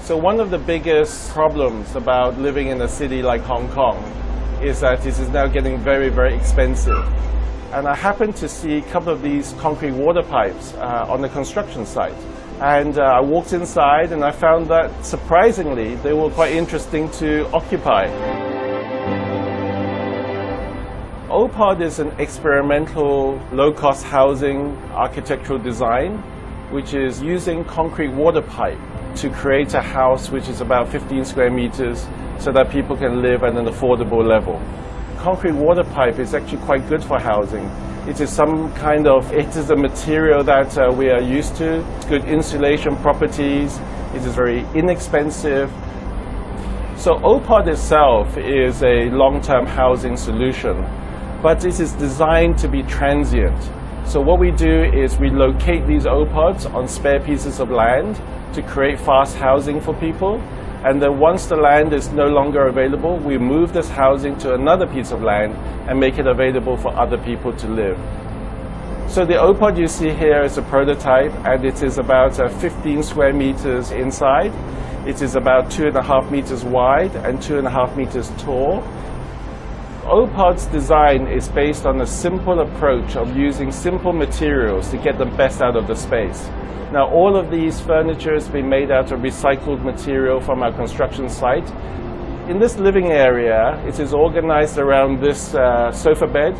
So one of the biggest problems about living in a city like Hong Kong is that it is now getting very, very expensive. And I happened to see a couple of these concrete water pipes on the construction site. And I walked inside and I found that, surprisingly, they were quite interesting to occupy. OPOD is an experimental low-cost housing architectural design which is using concrete water pipe to create a house which is about 15 square meters so that people can live at an affordable level. Concrete water pipe is actually quite good for housing. It is a material that we are used to. It's good insulation properties. It is very inexpensive. So OPOD itself is a long-term housing solution, but it is designed to be transient. So what we do is we locate these OPODs on spare pieces of land to create fast housing for people. And then once the land is no longer available, we move this housing to another piece of land and make it available for other people to live. So the OPOD you see here is a prototype, and it is about 15 square meters inside. It is about 2.5 meters wide and 2.5 meters tall. OPOD's design is based on a simple approach of using simple materials to get the best out of the space. Now, all of these furniture has been made out of recycled material from our construction site. In this living area, it is organized around this sofa bed,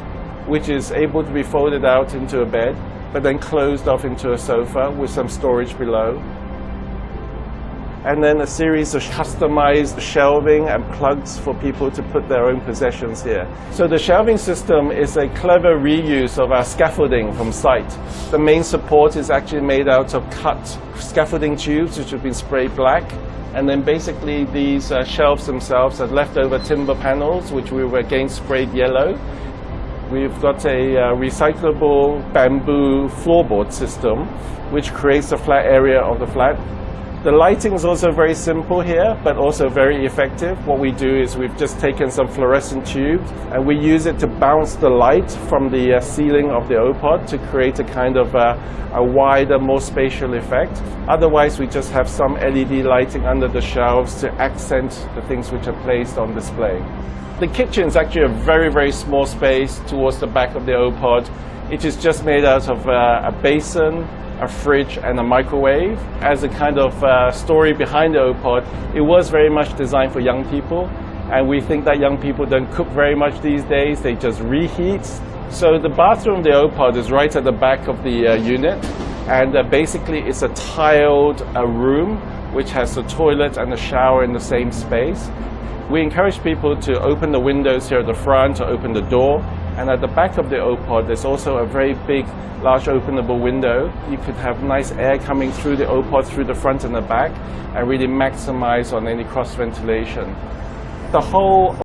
which is able to be folded out into a bed, but then closed off into a sofa with some storage below. And then a series of customized shelving and plugs for people to put their own possessions here. So the shelving system is a clever reuse of our scaffolding from site. The main support is actually made out of cut scaffolding tubes which have been sprayed black. And then basically these shelves themselves are leftover timber panels which we were again sprayed yellow. We've got a recyclable bamboo floorboard system which creates a flat area of the flat. The lighting is also very simple here, but also very effective. What we do is we've just taken some fluorescent tubes and we use it to bounce the light from the ceiling of the OPOD to create a kind of a wider, more spatial effect. Otherwise, we just have some LED lighting under the shelves to accent the things which are placed on display. The kitchen is actually a very, very small space towards the back of the OPOD. It is just made out of a basin, a fridge and a microwave. As a kind of story behind the OPOD, it was very much designed for young people, and we think that young people don't cook very much these days, they just reheat. So the bathroom of the OPOD is right at the back of the unit, and basically it's a tiled room which has a toilet and a shower in the same space. We encourage people to open the windows here at the front or open the door. And at the back of the OPOD, there's also a very big, large openable window. You could have nice air coming through the OPOD, through the front and the back, and really maximize on any cross ventilation. The whole